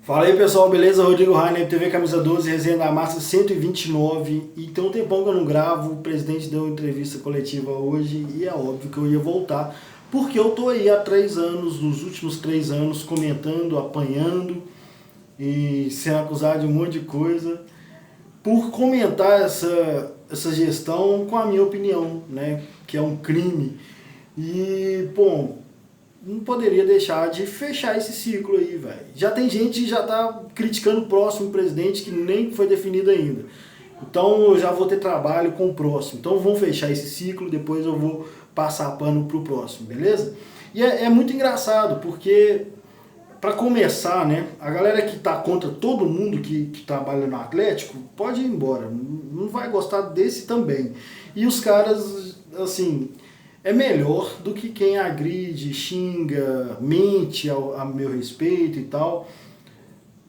Fala aí pessoal, beleza? Rodrigo Rainer, TV Camisa 12, Resenha da Massa 129. E tem um tempão que eu não gravo, o presidente deu uma entrevista coletiva hoje e é óbvio que eu ia voltar, porque eu tô aí há 3 anos, nos últimos 3 anos, comentando, apanhando e sendo acusado de um monte de coisa por comentar essa gestão com a minha opinião, né? Que é um crime. E, bom, não poderia deixar de fechar esse ciclo aí, velho. Já tem gente que já tá criticando o próximo presidente que nem foi definido ainda. Então eu já vou ter trabalho com o próximo. Então vamos fechar esse ciclo, depois eu vou passar pano pro próximo, beleza? E é muito engraçado, porque para começar, né, a galera que tá contra todo mundo que trabalha no Atlético, pode ir embora. Não vai gostar desse também. E os caras, assim, é melhor do que quem agride, xinga, mente a meu respeito e tal,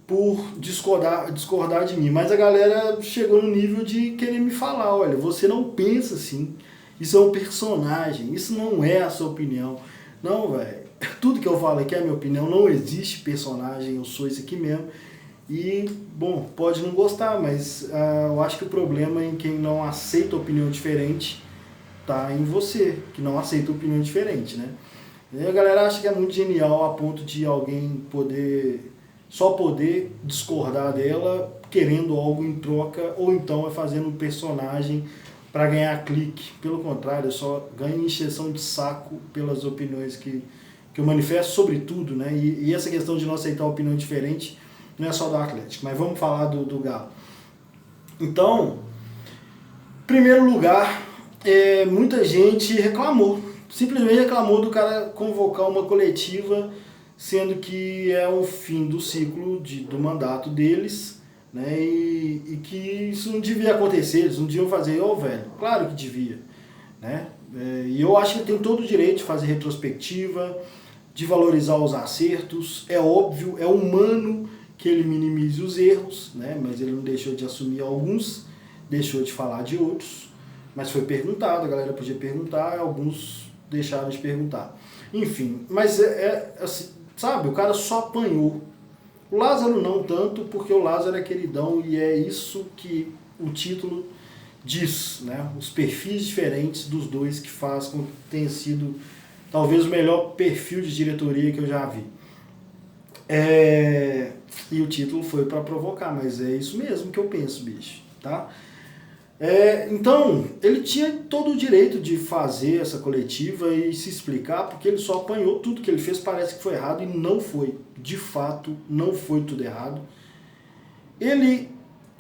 por discordar de mim. Mas a galera chegou no nível de querer me falar, olha, você não pensa assim, isso é um personagem, isso não é a sua opinião. Não, velho, tudo que eu falo aqui é a minha opinião, não existe personagem, eu sou esse aqui mesmo. E, bom, pode não gostar, mas eu acho que o problema é em quem não aceita opinião diferente tá em você, que não aceita opinião diferente, né? E a galera acha que é muito genial a ponto de alguém só poder discordar dela querendo algo em troca, ou então é fazendo um personagem para ganhar clique. Pelo contrário, eu só ganho encheção de saco pelas opiniões que eu manifesto sobre tudo, né? E essa questão de não aceitar opinião diferente não é só do Atlético, mas vamos falar do Galo. Então, em primeiro lugar, muita gente reclamou, simplesmente reclamou do cara convocar uma coletiva, sendo que é o fim do ciclo do mandato deles, né? E que isso não devia acontecer, eles não deviam fazer, velho, claro que devia, né? E eu acho que tem todo o direito de fazer retrospectiva, de valorizar os acertos, é óbvio, é humano que ele minimize os erros, né? Mas ele não deixou de assumir alguns, deixou de falar de outros. Mas foi perguntado, a galera podia perguntar, alguns deixaram de perguntar. Enfim, mas assim, sabe, o cara só apanhou. O Lázaro não tanto, porque o Lázaro é queridão e é isso que o título diz, né? Os perfis diferentes dos dois que faz com que tenha sido talvez o melhor perfil de diretoria que eu já vi. E o título foi para provocar, mas é isso mesmo que eu penso, bicho, tá? Então, ele tinha todo o direito de fazer essa coletiva e se explicar, porque ele só apanhou, tudo que ele fez parece que foi errado e não foi. De fato, não foi tudo errado. Ele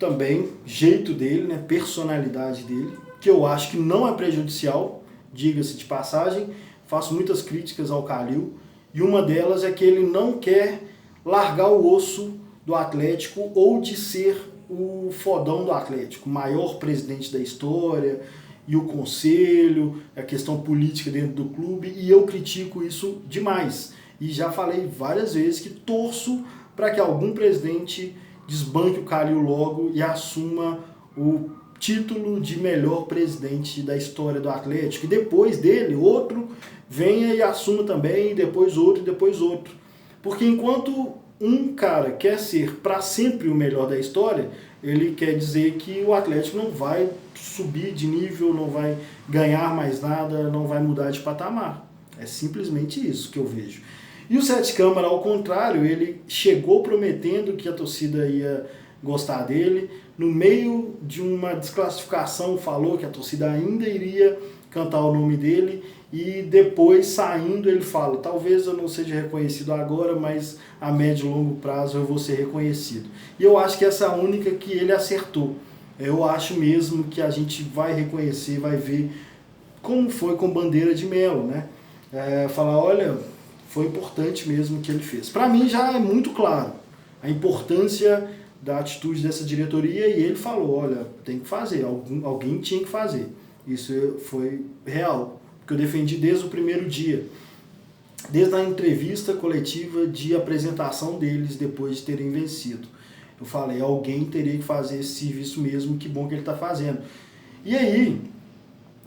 também, jeito dele, né, personalidade dele, que eu acho que não é prejudicial, diga-se de passagem, faço muitas críticas ao Calil, e uma delas é que ele não quer largar o osso do Atlético ou de ser o fodão do Atlético, o maior presidente da história, e o conselho, a questão política dentro do clube, e eu critico isso demais. E já falei várias vezes que torço para que algum presidente desbanque o Calil logo e assuma o título de melhor presidente da história do Atlético. E depois dele, outro venha e assuma também, e depois outro, e depois outro. Porque enquanto um cara quer ser para sempre o melhor da história, ele quer dizer que o Atlético não vai subir de nível, não vai ganhar mais nada, não vai mudar de patamar. É simplesmente isso que eu vejo. E o Sete Câmara, ao contrário, ele chegou prometendo que a torcida ia gostar dele. No meio de uma desclassificação, falou que a torcida ainda iria cantar o nome dele. E depois, saindo, ele fala, talvez eu não seja reconhecido agora, mas a médio e longo prazo eu vou ser reconhecido. E eu acho que essa é a única que ele acertou. Eu acho mesmo que a gente vai reconhecer, vai ver como foi com Bandeira de Melo, né? Falar, olha, foi importante mesmo o que ele fez. Para mim já é muito claro a importância da atitude dessa diretoria e ele falou, olha, tem que fazer, alguém tinha que fazer. Isso foi real, porque eu defendi desde o primeiro dia, desde a entrevista coletiva de apresentação deles depois de terem vencido. Eu falei, alguém teria que fazer esse serviço mesmo, que bom que ele está fazendo. E aí,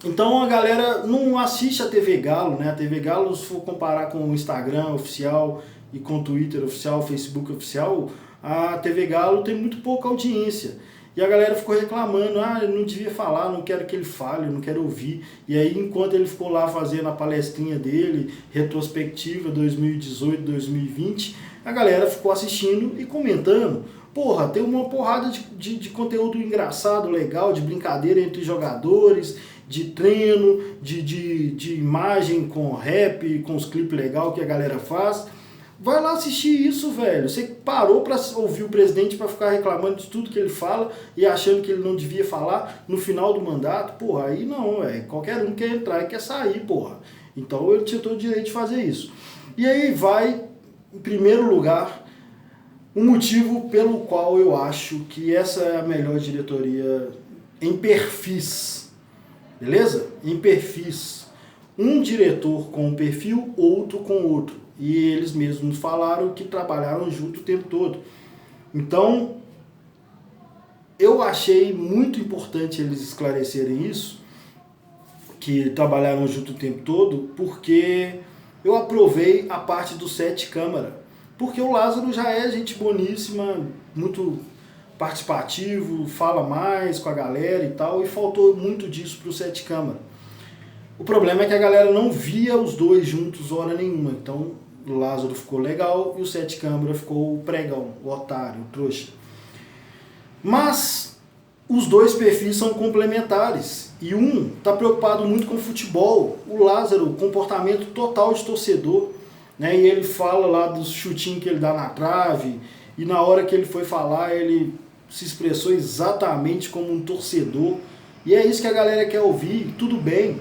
então a galera não assiste a TV Galo, né? A TV Galo, se for comparar com o Instagram oficial e com o Twitter oficial, o Facebook oficial, a TV Galo tem muito pouca audiência. E a galera ficou reclamando, eu não devia falar, não quero que ele fale, não quero ouvir. E aí, enquanto ele ficou lá fazendo a palestrinha dele, retrospectiva 2018, 2020, a galera ficou assistindo e comentando. Porra, tem uma porrada de conteúdo engraçado, legal, de brincadeira entre jogadores, de treino, de imagem com rap, com os clipes legais que a galera faz. Vai lá assistir isso, velho. Você parou pra ouvir o presidente pra ficar reclamando de tudo que ele fala e achando que ele não devia falar no final do mandato? Porra, aí não, velho. Qualquer um quer entrar e quer sair, porra. Então ele tinha todo o direito de fazer isso. E aí vai, em primeiro lugar, o motivo pelo qual eu acho que essa é a melhor diretoria em perfis. Beleza? Em perfis. Um diretor com um perfil, outro com outro. E eles mesmos falaram que trabalharam junto o tempo todo. Então, eu achei muito importante eles esclarecerem isso, que trabalharam junto o tempo todo, porque eu aprovei a parte do Sete Câmara. Porque o Lázaro já é gente boníssima, muito participativo, fala mais com a galera e tal, e faltou muito disso pro Sete Câmara. O problema é que a galera não via os dois juntos hora nenhuma, então o Lázaro ficou legal e o Sete Câmara ficou o pregão, o otário, o trouxa. Mas os dois perfis são complementares e um está preocupado muito com o futebol. O Lázaro, comportamento total de torcedor, né? E ele fala lá dos chutinhos que ele dá na trave e na hora que ele foi falar ele se expressou exatamente como um torcedor e é isso que a galera quer ouvir, tudo bem.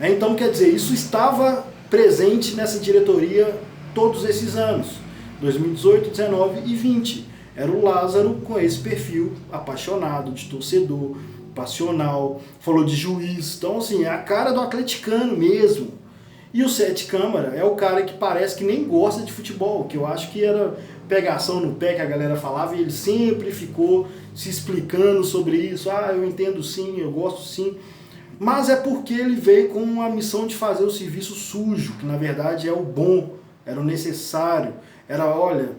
Então, quer dizer, isso estava presente nessa diretoria todos esses anos, 2018, 19 e 20. Era o Lázaro com esse perfil apaixonado, de torcedor, passional, falou de juiz. Então, assim, é a cara do atleticano mesmo. E o Sete Câmara é o cara que parece que nem gosta de futebol, que eu acho que era pegação no pé que a galera falava e ele sempre ficou se explicando sobre isso. Eu entendo sim, eu gosto sim. Mas é porque ele veio com a missão de fazer o serviço sujo, que na verdade é o bom, era o necessário. Era, olha,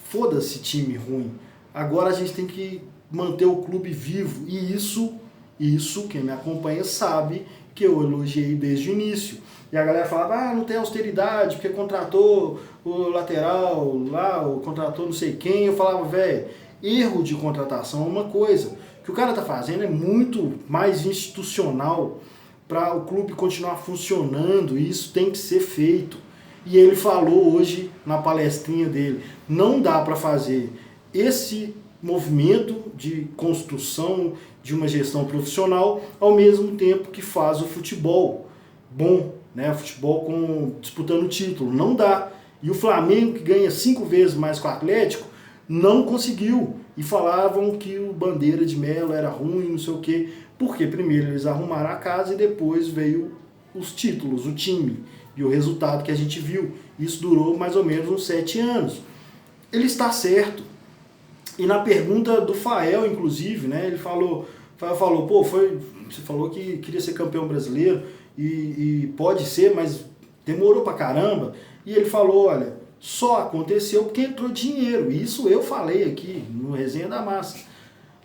foda-se time ruim, agora a gente tem que manter o clube vivo. E isso quem me acompanha sabe que eu elogiei desde o início. E a galera falava, não tem austeridade, porque contratou o lateral lá, ou contratou não sei quem. Eu falava, velho, erro de contratação é uma coisa. O que o cara tá fazendo é muito mais institucional para o clube continuar funcionando, e isso tem que ser feito. E ele falou hoje na palestrinha dele, não dá para fazer esse movimento de construção de uma gestão profissional ao mesmo tempo que faz o futebol bom, né? Futebol disputando título, não dá. E o Flamengo, que ganha 5 vezes mais que o Atlético, não conseguiu. E falavam que o Bandeira de Melo era ruim, não sei o quê. Porque primeiro eles arrumaram a casa e depois veio os títulos, o time. E o resultado que a gente viu. Isso durou mais ou menos uns 7 anos. Ele está certo. E na pergunta do Fael, inclusive, né, ele falou, você falou que queria ser campeão brasileiro e pode ser, mas demorou pra caramba. E ele falou, olha, só aconteceu porque entrou dinheiro. Isso eu falei aqui no Resenha da Massa.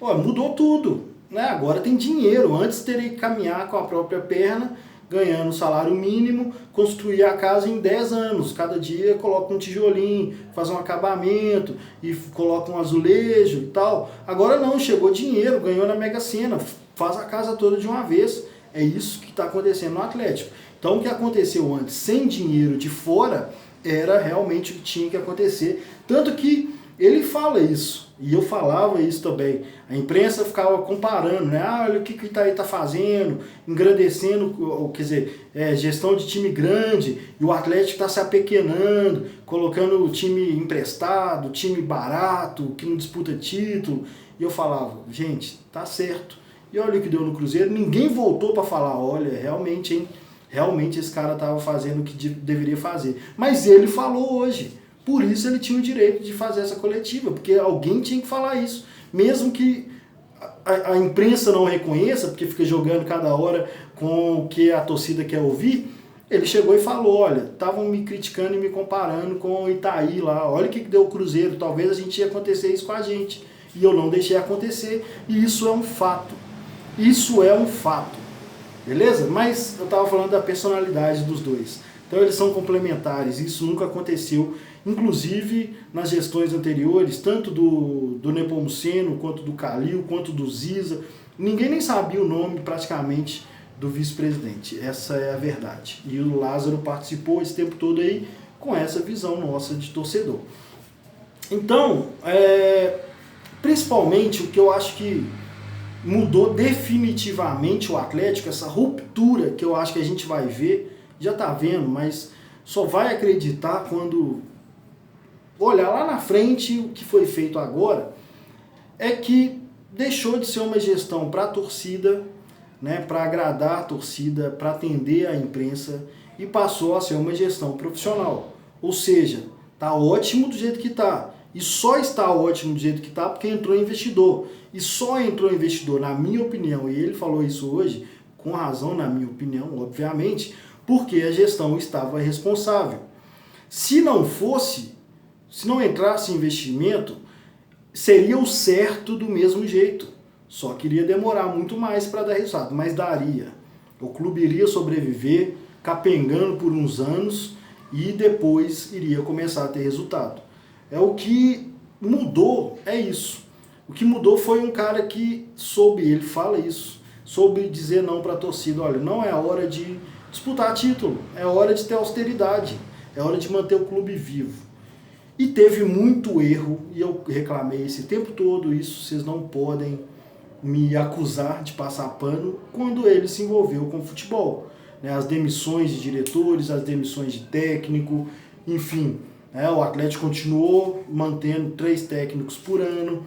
Mudou tudo, né? Agora tem dinheiro. Antes teria que caminhar com a própria perna, ganhando salário mínimo, construir a casa em 10 anos. Cada dia coloca um tijolinho, faz um acabamento e coloca um azulejo e tal. Agora não, chegou dinheiro, ganhou na Mega Sena, faz a casa toda de uma vez. É isso que está acontecendo no Atlético. Então o que aconteceu antes, sem dinheiro de fora, era realmente o que tinha que acontecer. Tanto que ele fala isso, e eu falava isso também. A imprensa ficava comparando, né? Olha o que o Itaí está fazendo, engrandecendo, quer dizer, gestão de time grande, e o Atlético está se apequenando, colocando o time emprestado, time barato, que não disputa título. E eu falava, gente, tá certo. E olha o que deu no Cruzeiro, ninguém voltou para falar, olha, realmente, hein? Realmente esse cara estava fazendo o que deveria fazer. Mas ele falou hoje. Por isso ele tinha o direito de fazer essa coletiva, porque alguém tinha que falar isso. Mesmo que a imprensa não reconheça, porque fica jogando cada hora com o que a torcida quer ouvir, Ele chegou e falou, olha, estavam me criticando e me comparando com o Itaí lá, olha o que deu o Cruzeiro, talvez a gente ia acontecer isso com a gente. E eu não deixei acontecer, e isso é um fato. Isso é um fato. Beleza? Mas eu estava falando da personalidade dos dois. Então eles são complementares, isso nunca aconteceu. Inclusive nas gestões anteriores, tanto do Nepomuceno, quanto do Calil, quanto do Ziza, ninguém nem sabia o nome praticamente do vice-presidente. Essa é a verdade. E o Lázaro participou esse tempo todo aí com essa visão nossa de torcedor. Então, principalmente o que eu acho que mudou definitivamente o Atlético, essa ruptura que eu acho que a gente vai ver, já está vendo, mas só vai acreditar quando olhar lá na frente o que foi feito agora, é que deixou de ser uma gestão para a torcida, né, para agradar a torcida, para atender a imprensa, e passou a ser uma gestão profissional. Ou seja, está ótimo do jeito que está. E só está ótimo do jeito que está porque entrou investidor. E só entrou investidor, na minha opinião, e ele falou isso hoje, com razão na minha opinião, obviamente, porque a gestão estava responsável. Se não fosse, se não entrasse investimento, seria o certo do mesmo jeito. Só que iria demorar muito mais para dar resultado, mas daria. O clube iria sobreviver, capengando por uns anos, e depois iria começar a ter resultado. O que mudou é isso. O que mudou foi um cara que soube, ele fala isso, soube dizer não para a torcida. Olha, não é hora de disputar título, é hora de ter austeridade, é hora de manter o clube vivo. E teve muito erro, e eu reclamei esse tempo todo isso, vocês não podem me acusar de passar pano, quando ele se envolveu com o futebol. As demissões de diretores, as demissões de técnico, enfim, o Atlético continuou mantendo 3 técnicos por ano.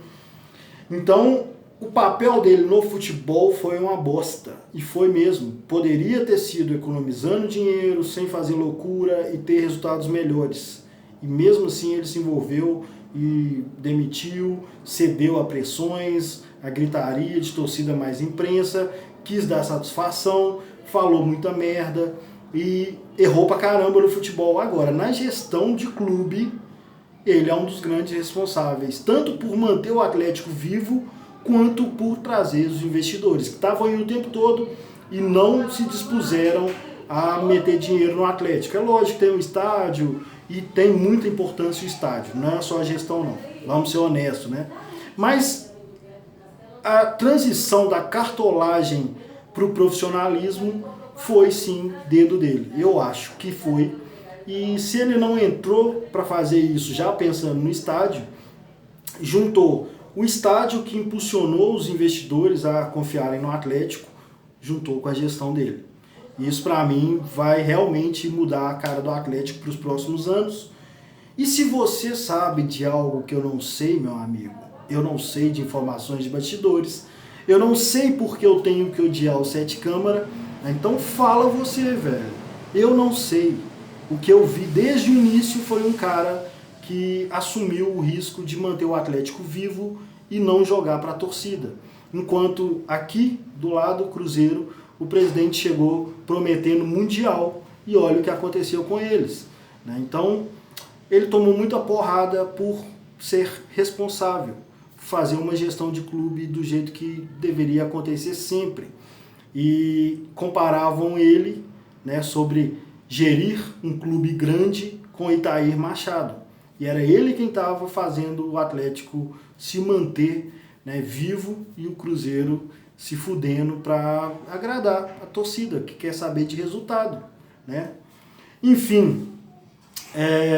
Então, o papel dele no futebol foi uma bosta, e foi mesmo. Poderia ter sido economizando dinheiro, sem fazer loucura e ter resultados melhores. E mesmo assim ele se envolveu e demitiu, cedeu a pressões, a gritaria de torcida mais imprensa, quis dar satisfação, falou muita merda e errou pra caramba no futebol. Agora, na gestão de clube, ele é um dos grandes responsáveis, tanto por manter o Atlético vivo, quanto por trazer os investidores, que estavam aí o tempo todo e não se dispuseram a meter dinheiro no Atlético. É lógico que tem um estádio e tem muita importância o estádio, não é só a gestão não, vamos ser honestos, né? Mas a transição da cartolagem para o profissionalismo foi sim dedo dele, eu acho que foi. E se ele não entrou para fazer isso já pensando no estádio, juntou o estádio que impulsionou os investidores a confiarem no Atlético, juntou com a gestão dele. Isso para mim vai realmente mudar a cara do Atlético para os próximos anos. E se você sabe de algo que eu não sei, meu amigo, eu não sei de informações de bastidores, eu não sei porque eu tenho que odiar o Sete Câmara, então fala você, velho. Eu não sei. O que eu vi desde o início foi um cara que assumiu o risco de manter o Atlético vivo e não jogar para a torcida. Enquanto aqui, do lado do Cruzeiro, o presidente chegou prometendo Mundial e olha o que aconteceu com eles. Então, ele tomou muita porrada por ser responsável, fazer uma gestão de clube do jeito que deveria acontecer sempre. E comparavam ele, sobre gerir um clube grande com Itair Machado. E era ele quem estava fazendo o Atlético se manter vivo e o Cruzeiro se fudendo para agradar a torcida, que quer saber de resultado. Enfim,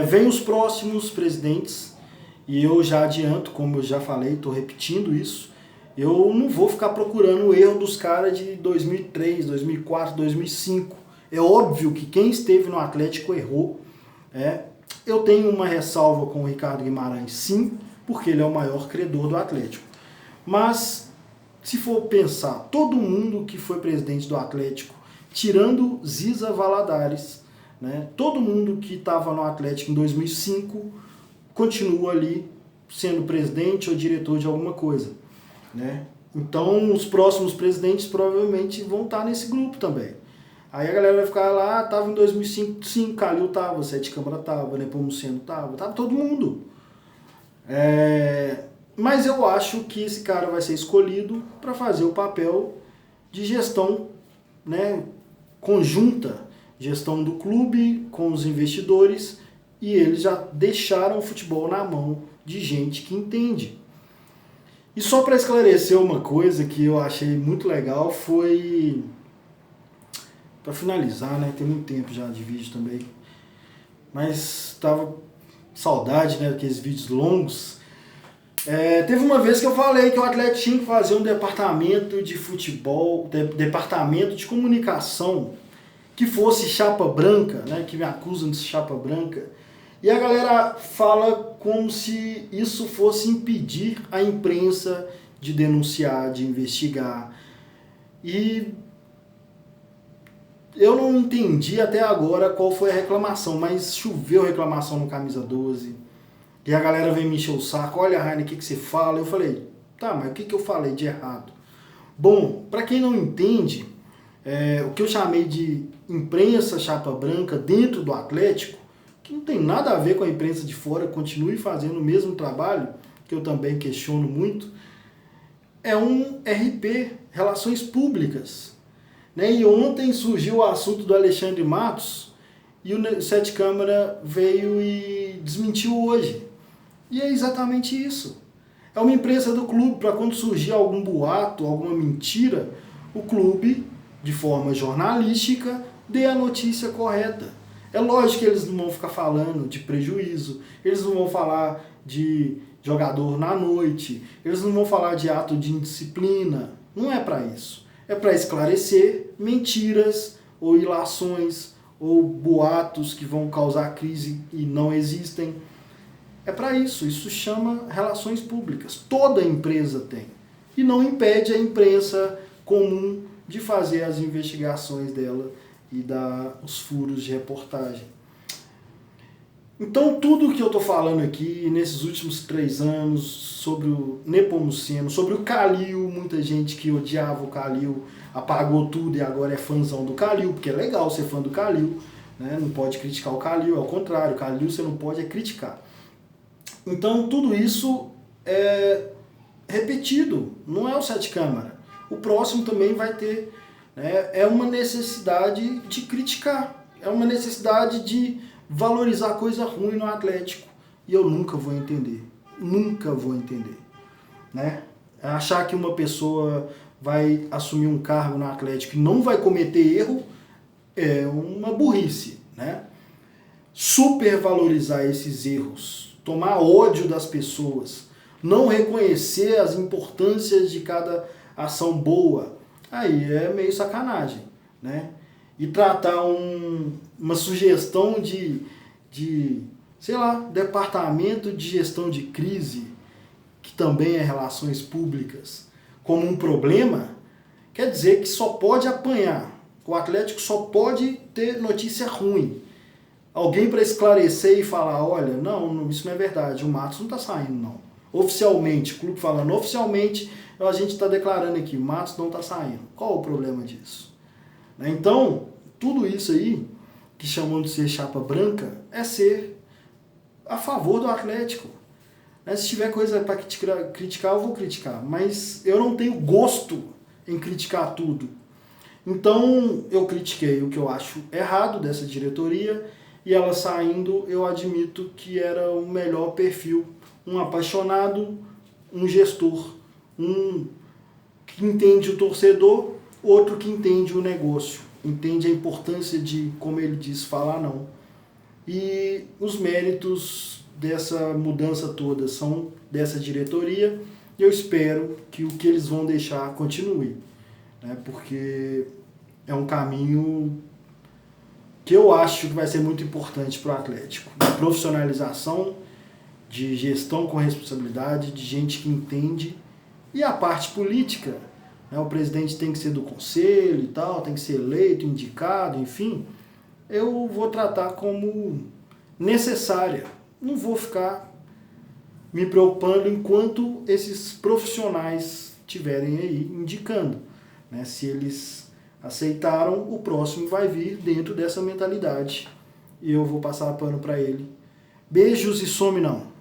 vem os próximos presidentes, e eu já adianto, como eu já falei, estou repetindo isso, eu não vou ficar procurando o erro dos caras de 2003, 2004, 2005. É óbvio que quem esteve no Atlético errou. Eu tenho uma ressalva com o Ricardo Guimarães, sim, porque ele é o maior credor do Atlético. Mas, se for pensar, todo mundo que foi presidente do Atlético, tirando Ziza Valadares, todo mundo que estava no Atlético em 2005, continua ali sendo presidente ou diretor de alguma coisa. Então, os próximos presidentes provavelmente vão estar nesse grupo também. Aí a galera vai ficar lá, tava em 2005, sim, Calil tava, Sete Câmara tava, Nepomuceno tava todo mundo. Mas eu acho que esse cara vai ser escolhido para fazer o papel de gestão, né, conjunta, gestão do clube com os investidores, e eles já deixaram o futebol na mão de gente que entende. E só para esclarecer uma coisa que eu achei muito legal foi, para finalizar, né, tem muito tempo já de vídeo também, mas tava saudade, né, daqueles vídeos longos. Teve uma vez que eu falei que o Atlético tinha que fazer um departamento de futebol, departamento de comunicação, que fosse chapa branca, né, que me acusam de chapa branca, e a galera fala como se isso fosse impedir a imprensa de denunciar, de investigar. E eu não entendi até agora qual foi a reclamação, mas choveu reclamação no Camisa 12. E a galera vem me encher o saco, olha, Rainer, o que você fala? Eu falei, tá, mas o que eu falei de errado? Bom, para quem não entende, o que eu chamei de imprensa chapa branca dentro do Atlético, que não tem nada a ver com a imprensa de fora, continue fazendo o mesmo trabalho, que eu também questiono muito, é um RP, Relações Públicas. Né? E ontem surgiu o assunto do Alexandre Matos, e o Sete Câmara veio e desmentiu hoje. E é exatamente isso. É uma imprensa do clube para quando surgir algum boato, alguma mentira, o clube, de forma jornalística, dê a notícia correta. É lógico que eles não vão ficar falando de prejuízo, eles não vão falar de jogador na noite, eles não vão falar de ato de indisciplina. Não é para isso. É para esclarecer mentiras ou ilações ou boatos que vão causar crise e não existem. É para isso, isso chama relações públicas. Toda empresa tem. E não impede a imprensa comum de fazer as investigações dela e dar os furos de reportagem. Então tudo que eu estou falando aqui, nesses últimos 3 anos, sobre o Nepomuceno, sobre o Calil, muita gente que odiava o Calil, apagou tudo e agora é fãzão do Calil, porque é legal ser fã do Calil, né? Não pode criticar o Calil, ao contrário, o Calil você não pode criticar. Então tudo isso é repetido, não é o Sete Câmara. O próximo também vai ter, né? É uma necessidade de criticar, é uma necessidade de valorizar coisa ruim no Atlético. E eu nunca vou entender, né? Achar que uma pessoa vai assumir um cargo no Atlético e não vai cometer erro é uma burrice, né? Supervalorizar esses erros, tomar ódio das pessoas, não reconhecer as importâncias de cada ação boa, aí é meio sacanagem, né? E tratar uma sugestão de, sei lá, departamento de gestão de crise, que também é relações públicas, como um problema, quer dizer que só pode apanhar. O Atlético só pode ter notícia ruim. Alguém para esclarecer e falar, olha, não, isso não é verdade, o Matos não está saindo, não. Oficialmente, o clube falando, oficialmente, a gente está declarando aqui, o Matos não está saindo. Qual o problema disso? Então, tudo isso aí, que chamam de ser chapa branca, é ser a favor do Atlético. Se tiver coisa para criticar, eu vou criticar, mas eu não tenho gosto em criticar tudo. Então, eu critiquei o que eu acho errado dessa diretoria, e ela saindo, eu admito que era o melhor perfil, um apaixonado, um gestor, um que entende o torcedor, outro que entende o negócio, entende a importância de, como ele diz, falar não. E os méritos dessa mudança toda são dessa diretoria, e eu espero que o que eles vão deixar continue, né? Porque é um caminho que eu acho que vai ser muito importante para o Atlético. De profissionalização, de gestão com responsabilidade, de gente que entende, e a parte política, né? O presidente tem que ser do conselho e tal, tem que ser eleito, indicado, enfim, eu vou tratar como necessária. Não vou ficar me preocupando enquanto esses profissionais estiverem aí indicando, né? Se eles aceitaram, o próximo vai vir dentro dessa mentalidade. E eu vou passar pano para ele. Beijos e some não.